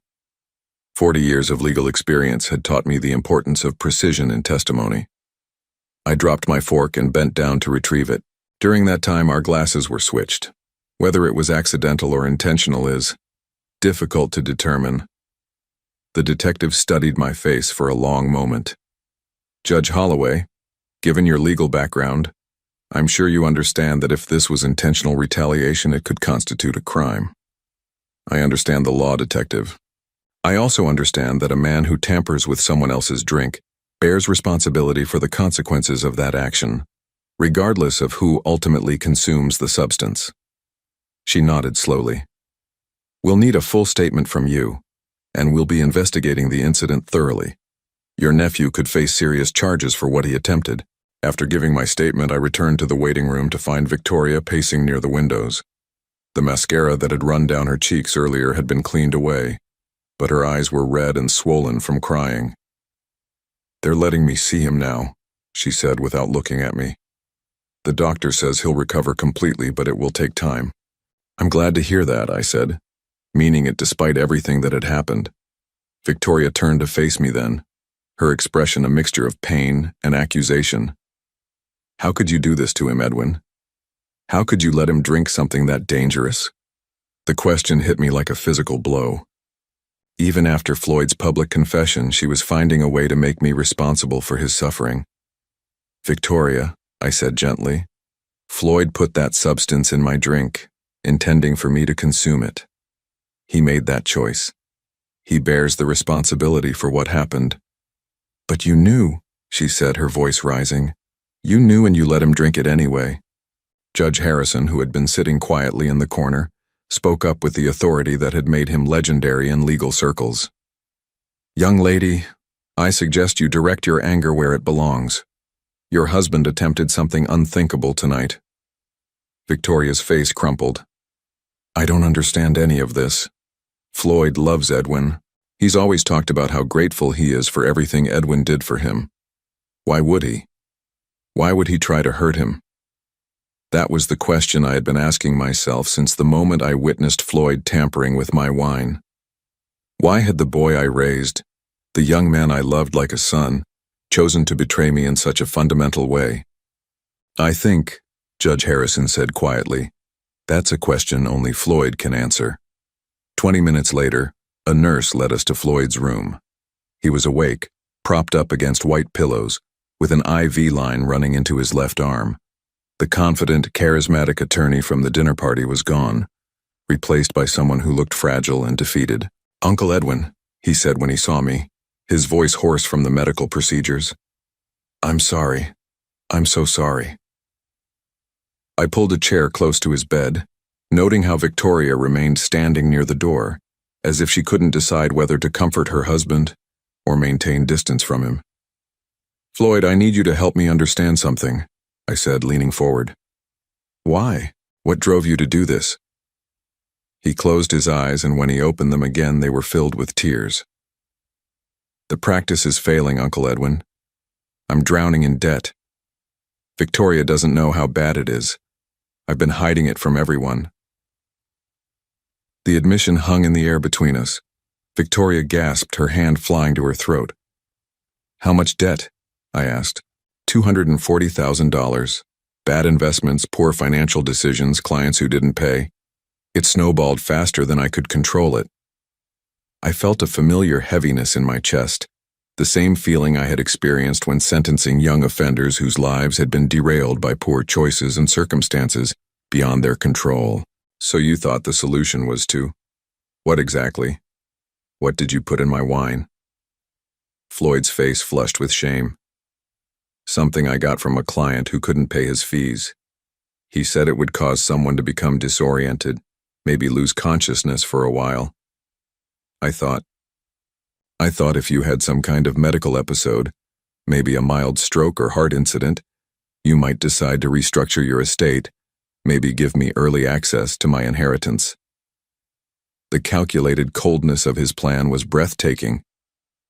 40 years of legal experience had taught me the importance of precision in testimony. I dropped my fork and bent down to retrieve it. During that time, our glasses were switched. Whether it was accidental or intentional is difficult to determine. The detective studied my face for a long moment. "Judge Holloway, given your legal background, I'm sure you understand that if this was intentional retaliation, it could constitute a crime." "I understand the law, detective. I also understand that a man who tampers with someone else's drink bears responsibility for the consequences of that action, regardless of who ultimately consumes the substance." She nodded slowly. "We'll need a full statement from you, and we'll be investigating the incident thoroughly. Your nephew could face serious charges for what he attempted." After giving my statement, I returned to the waiting room to find Victoria pacing near the windows. The mascara that had run down her cheeks earlier had been cleaned away, but her eyes were red and swollen from crying. "They're letting me see him now," she said without looking at me. "The doctor says he'll recover completely, but it will take time." "I'm glad to hear that," I said, meaning it despite everything that had happened. Victoria turned to face me then, her expression a mixture of pain and accusation. "How could you do this to him, Edwin? How could you let him drink something that dangerous?" The question hit me like a physical blow. Even after Floyd's public confession, she was finding a way to make me responsible for his suffering. "Victoria," I said gently, "Floyd put that substance in my drink, intending for me to consume it. He made that choice. He bears the responsibility for what happened. But you knew, she said, her voice rising. You knew and you let him drink it anyway. Judge Harrison, who had been sitting quietly in the corner, spoke up with the authority that had made him legendary in legal circles. Young lady, I suggest you direct your anger where it belongs. Your husband attempted something unthinkable tonight. Victoria's face crumpled. I don't understand any of this. Floyd loves Edwin. He's always talked about how grateful he is for everything Edwin did for him. Why would he? Why would he try to hurt him? That was the question I had been asking myself since the moment I witnessed Floyd tampering with my wine. Why had the boy I raised, the young man I loved like a son, chosen to betray me in such a fundamental way? I think, Judge Harrison said quietly, that's a question only Floyd can answer. 20 minutes later, a nurse led us to Floyd's room. He was awake, propped up against white pillows, with an IV line running into his left arm. The confident, charismatic attorney from the dinner party was gone, replaced by someone who looked fragile and defeated. Uncle Edwin, he said when he saw me, his voice hoarse from the medical procedures. I'm sorry. I'm so sorry. I pulled a chair close to his bed, noting how Victoria remained standing near the door, as if she couldn't decide whether to comfort her husband or maintain distance from him. Floyd, I need you to help me understand something, I said, leaning forward. Why? What drove you to do this? He closed his eyes, and when he opened them again, they were filled with tears. The practice is failing, Uncle Edwin. I'm drowning in debt. Victoria doesn't know how bad it is. I've been hiding it from everyone. The admission hung in the air between us. Victoria gasped, her hand flying to her throat. How much debt? I asked. $240,000. Bad investments, poor financial decisions, clients who didn't pay. It snowballed faster than I could control it. I felt a familiar heaviness in my chest, the same feeling I had experienced when sentencing young offenders whose lives had been derailed by poor choices and circumstances beyond their control. So you thought the solution was to... What exactly? What did you put in my wine? Floyd's face flushed with shame. Something I got from a client who couldn't pay his fees. He said it would cause someone to become disoriented, maybe lose consciousness for a while. I thought if you had some kind of medical episode, maybe a mild stroke or heart incident, you might decide to restructure your estate, maybe give me early access to my inheritance. The calculated coldness of his plan was breathtaking.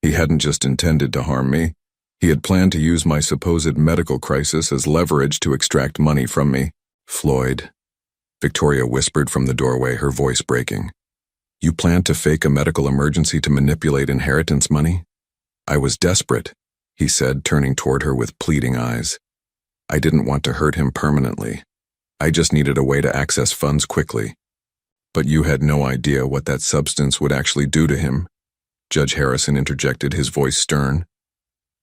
He hadn't just intended to harm me. He had planned to use my supposed medical crisis as leverage to extract money from me. Floyd, Victoria whispered from the doorway, her voice breaking. You planned to fake a medical emergency to manipulate inheritance money? I was desperate, he said, turning toward her with pleading eyes. I didn't want to hurt him permanently. I just needed a way to access funds quickly. But you had no idea what that substance would actually do to him, Judge Harrison interjected, his voice stern.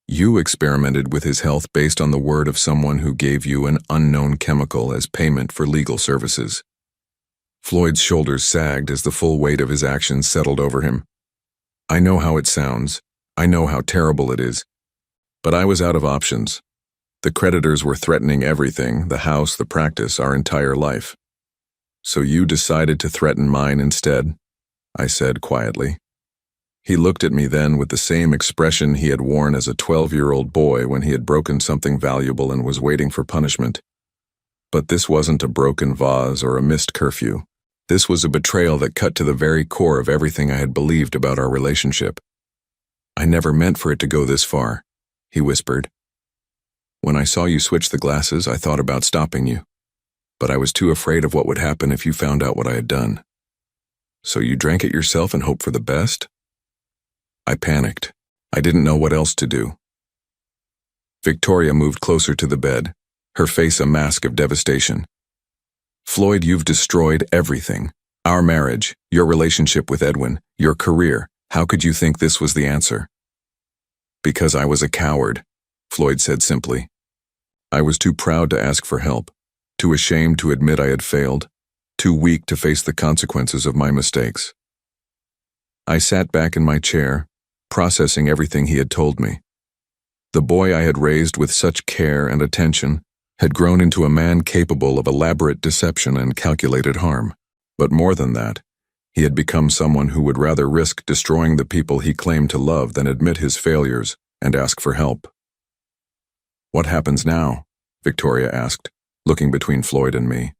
You experimented with his health based on the word of someone who gave you an unknown chemical as payment for legal services. Floyd's shoulders sagged as the full weight of his actions settled over him. I know how it sounds. I know how terrible it is. But I was out of options. The creditors were threatening everything, the house, the practice, our entire life. So you decided to threaten mine instead, I said quietly. He looked at me then with the same expression he had worn as a 12-year-old boy when he had broken something valuable and was waiting for punishment. But this wasn't a broken vase or a missed curfew. This was a betrayal that cut to the very core of everything I had believed about our relationship. I never meant for it to go this far, he whispered. When I saw you switch the glasses, I thought about stopping you. But I was too afraid of what would happen if you found out what I had done. So you drank it yourself and hoped for the best? I panicked. I didn't know what else to do. Victoria moved closer to the bed, her face a mask of devastation. Floyd, you've destroyed everything. Our marriage, your relationship with Edwin, your career. How could you think this was the answer? Because I was a coward, Floyd said simply. I was too proud to ask for help, too ashamed to admit I had failed, too weak to face the consequences of my mistakes. I sat back in my chair, processing everything he had told me. The boy I had raised with such care and attention had grown into a man capable of elaborate deception and calculated harm. But more than that, he had become someone who would rather risk destroying the people he claimed to love than admit his failures and ask for help. "What happens now?" Victoria asked, looking between Floyd and me.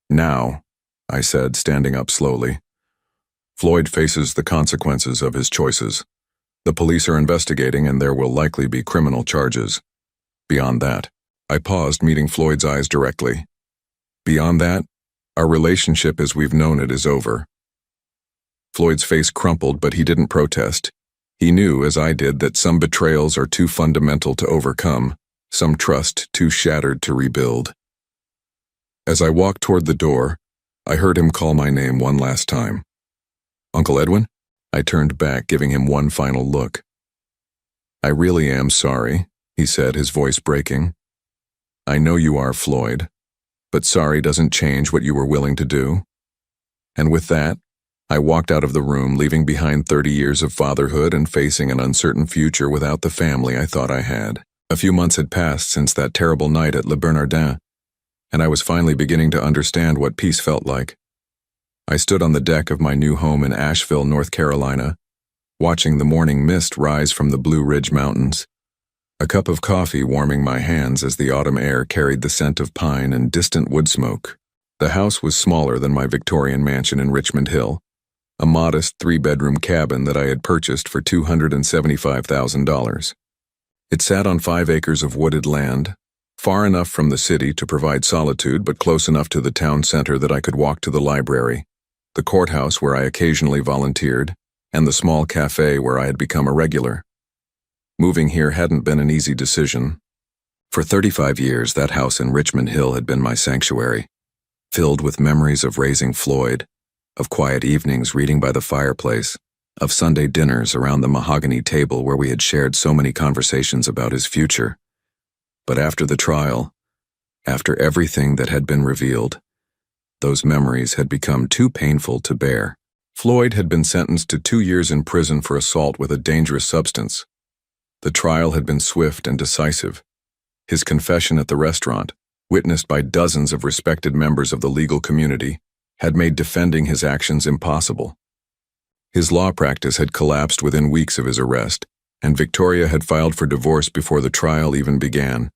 "Now," I said, standing up slowly. "Floyd faces the consequences of his choices. The police are investigating and there will likely be criminal charges. Beyond that," I paused, meeting Floyd's eyes directly. "Beyond that, our relationship as we've known it is over." Floyd's face crumpled, but he didn't protest. He knew, as I did, that some betrayals are too fundamental to overcome, some trust too shattered to rebuild. As I walked toward the door, I heard him call my name one last time. "Uncle Edwin?" I turned back, giving him one final look. "I really am sorry," he said, his voice breaking. "I know you are, Floyd, but sorry doesn't change what you were willing to do." And with that, I walked out of the room, leaving behind 30 years of fatherhood and facing an uncertain future without the family I thought I had. A few months had passed since that terrible night at Le Bernardin, and I was finally beginning to understand what peace felt like. I stood on the deck of my new home in Asheville, North Carolina, watching the morning mist rise from the Blue Ridge Mountains, a cup of coffee warming my hands as the autumn air carried the scent of pine and distant wood smoke. The house was smaller than my Victorian mansion in Richmond Hill, a modest 3-bedroom cabin that I had purchased for $275,000. It sat on 5 acres of wooded land, far enough from the city to provide solitude but close enough to the town center that I could walk to the library, the courthouse where I occasionally volunteered, and the small cafe where I had become a regular. Moving here hadn't been an easy decision. For 35 years, that house in Richmond Hill had been my sanctuary, filled with memories of raising Floyd, of quiet evenings reading by the fireplace, of Sunday dinners around the mahogany table where we had shared so many conversations about his future. But after the trial, after everything that had been revealed, those memories had become too painful to bear. Floyd had been sentenced to 2 years in prison for assault with a dangerous substance. The trial had been swift and decisive. His confession at the restaurant, witnessed by dozens of respected members of the legal community, had made defending his actions impossible. His law practice had collapsed within weeks of his arrest, and Victoria had filed for divorce before the trial even began.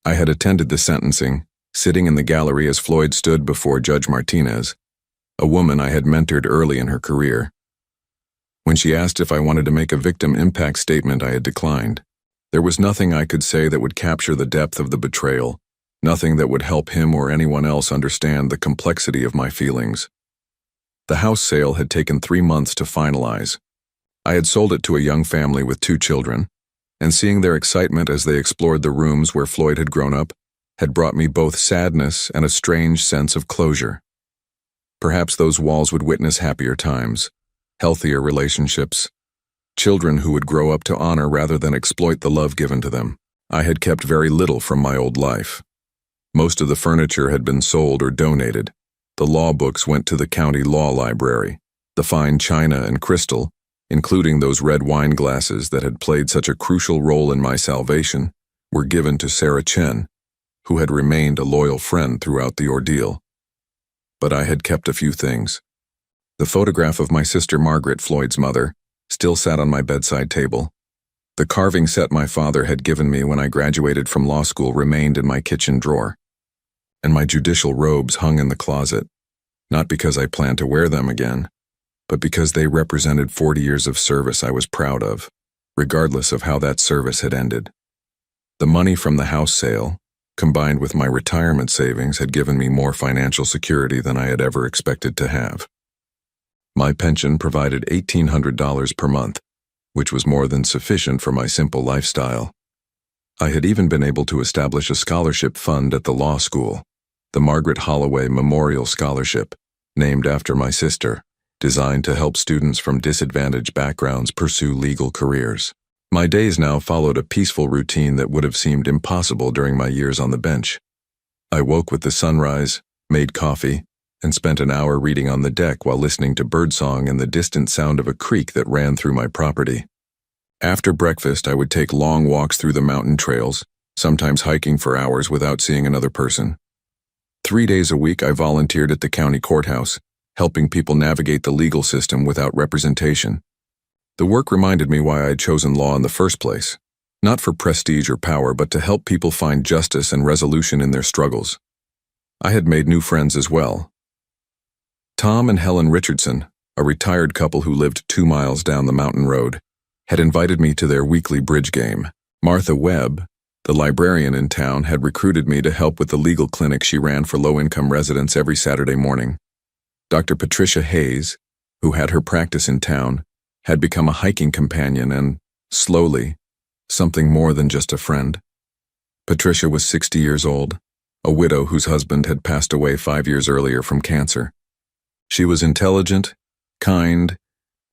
I had attended the sentencing, sitting in the gallery as Floyd stood before Judge Martinez, a woman I had mentored early in her career. When she asked if I wanted to make a victim impact statement, I had declined. There was nothing I could say that would capture the depth of the betrayal, nothing that would help him or anyone else understand the complexity of my feelings. The house sale had taken 3 months to finalize. I had sold it to a young family with 2 children, and seeing their excitement as they explored the rooms where Floyd had grown up had brought me both sadness and a strange sense of closure. Perhaps those walls would witness happier times, healthier relationships, children who would grow up to honor rather than exploit the love given to them. I had kept very little from my old life. Most of the furniture had been sold or donated. The law books went to the county law library. The fine china and crystal, including those red wine glasses that had played such a crucial role in my salvation, were given to Sarah Chen, who had remained a loyal friend throughout the ordeal. But I had kept a few things. The photograph of my sister Margaret, Floyd's mother, still sat on my bedside table. The carving set my father had given me when I graduated from law school remained in my kitchen drawer. And my judicial robes hung in the closet, not because I planned to wear them again, but because they represented 40 years of service I was proud of, regardless of how that service had ended. The money from the house sale, combined with my retirement savings, had given me more financial security than I had ever expected to have. My pension provided $1,800 per month, which was more than sufficient for my simple lifestyle. I had even been able to establish a scholarship fund at the law school, the Margaret Holloway Memorial Scholarship, named after my sister, designed to help students from disadvantaged backgrounds pursue legal careers. My days now followed a peaceful routine that would have seemed impossible during my years on the bench. I woke with the sunrise, made coffee, and spent an hour reading on the deck while listening to birdsong and the distant sound of a creek that ran through my property. After breakfast, I would take long walks through the mountain trails, sometimes hiking for hours without seeing another person. 3 days a week, I volunteered at the county courthouse, helping people navigate the legal system without representation. The work reminded me why I had chosen law in the first place, not for prestige or power, but to help people find justice and resolution in their struggles. I had made new friends as well. Tom and Helen Richardson, a retired couple who lived 2 miles down the mountain road, had invited me to their weekly bridge game. Martha Webb, the librarian in town, had recruited me to help with the legal clinic she ran for low-income residents every Saturday morning. Dr. Patricia Hayes, who had her practice in town, had become a hiking companion and, slowly, something more than just a friend. Patricia was 60 years old, a widow whose husband had passed away 5 years earlier from cancer. She was intelligent, kind,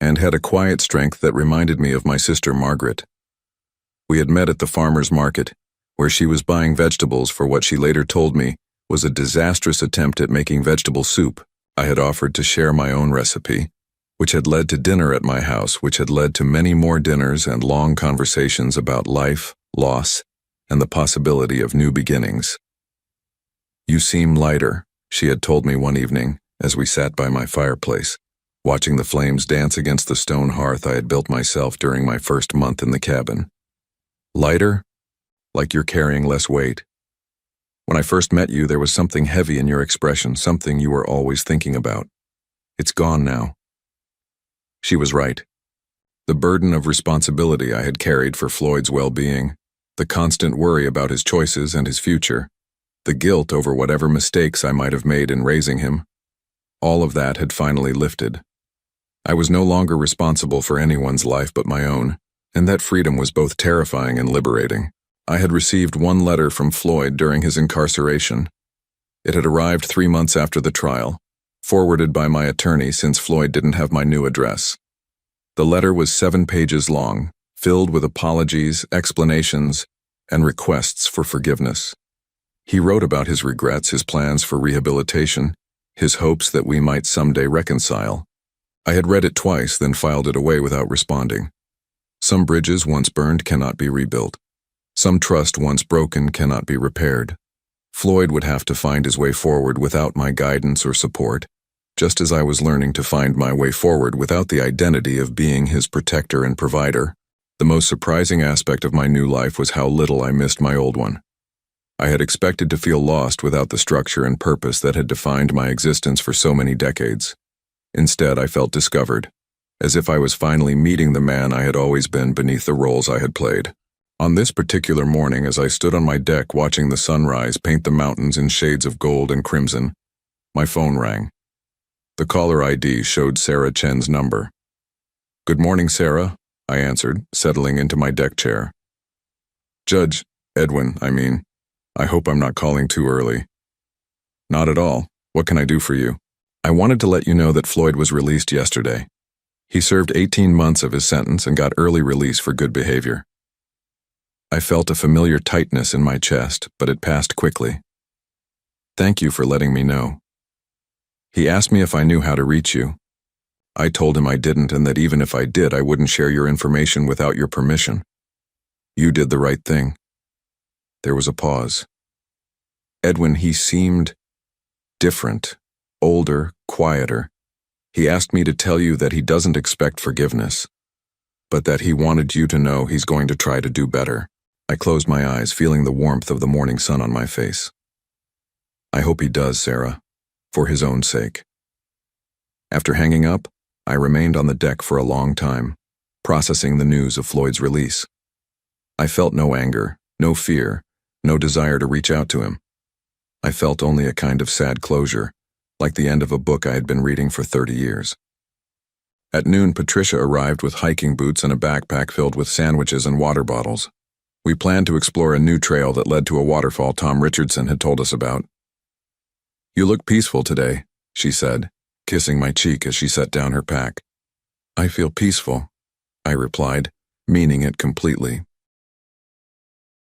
and had a quiet strength that reminded me of my sister Margaret. We had met at the farmer's market, where she was buying vegetables for what she later told me was a disastrous attempt at making vegetable soup. I had offered to share my own recipe, which had led to dinner at my house, which had led to many more dinners and long conversations about life, loss, and the possibility of new beginnings. "You seem lighter," she had told me one evening as we sat by my fireplace, watching the flames dance against the stone hearth I had built myself during my first month in the cabin. "Lighter? Like you're carrying less weight. When I first met you, there was something heavy in your expression, something you were always thinking about. It's gone now." She was right. The burden of responsibility I had carried for Floyd's well-being, the constant worry about his choices and his future, the guilt over whatever mistakes I might have made in raising him, all of that had finally lifted. I was no longer responsible for anyone's life but my own, and that freedom was both terrifying and liberating. I had received one letter from Floyd during his incarceration. It had arrived 3 months after the trial, forwarded by my attorney since Floyd didn't have my new address. The letter was 7 pages long, filled with apologies, explanations, and requests for forgiveness. He wrote about his regrets, his plans for rehabilitation, his hopes that we might someday reconcile. I had read it twice, then filed it away without responding. Some bridges once burned cannot be rebuilt. Some trust once broken cannot be repaired. Floyd would have to find his way forward without my guidance or support, just as I was learning to find my way forward without the identity of being his protector and provider. The most surprising aspect of my new life was how little I missed my old one. I had expected to feel lost without the structure and purpose that had defined my existence for so many decades. Instead, I felt discovered, as if I was finally meeting the man I had always been beneath the roles I had played. On this particular morning, as I stood on my deck watching the sunrise paint the mountains in shades of gold and crimson, my phone rang. The caller ID showed Sarah Chen's number. "Good morning, Sarah," I answered, settling into my deck chair. "Judge, Edwin, I hope I'm not calling too early." "Not at all. What can I do for you?" "I wanted to let you know that Floyd was released yesterday. He served 18 months of his sentence and got early release for good behavior." I felt a familiar tightness in my chest, but it passed quickly. "Thank you for letting me know." He asked me if I knew how to reach you. I told him I didn't, and that even if I did, I wouldn't share your information without your permission. "You did the right thing." There was a pause. "Edwin, he seemed different, older, quieter. He asked me to tell you that he doesn't expect forgiveness, but that he wanted you to know he's going to try to do better." I closed my eyes, feeling the warmth of the morning sun on my face. "I hope he does, Sarah, for his own sake." After hanging up, I remained on the deck for a long time, processing the news of Floyd's release. I felt no anger, no fear, no desire to reach out to him. I felt only a kind of sad closure, like the end of a book I had been reading for 30 years. At noon, Patricia arrived with hiking boots and a backpack filled with sandwiches and water bottles. We planned to explore a new trail that led to a waterfall Tom Richardson had told us about. "You look peaceful today," she said, kissing my cheek as she set down her pack. "I feel peaceful," I replied, meaning it completely.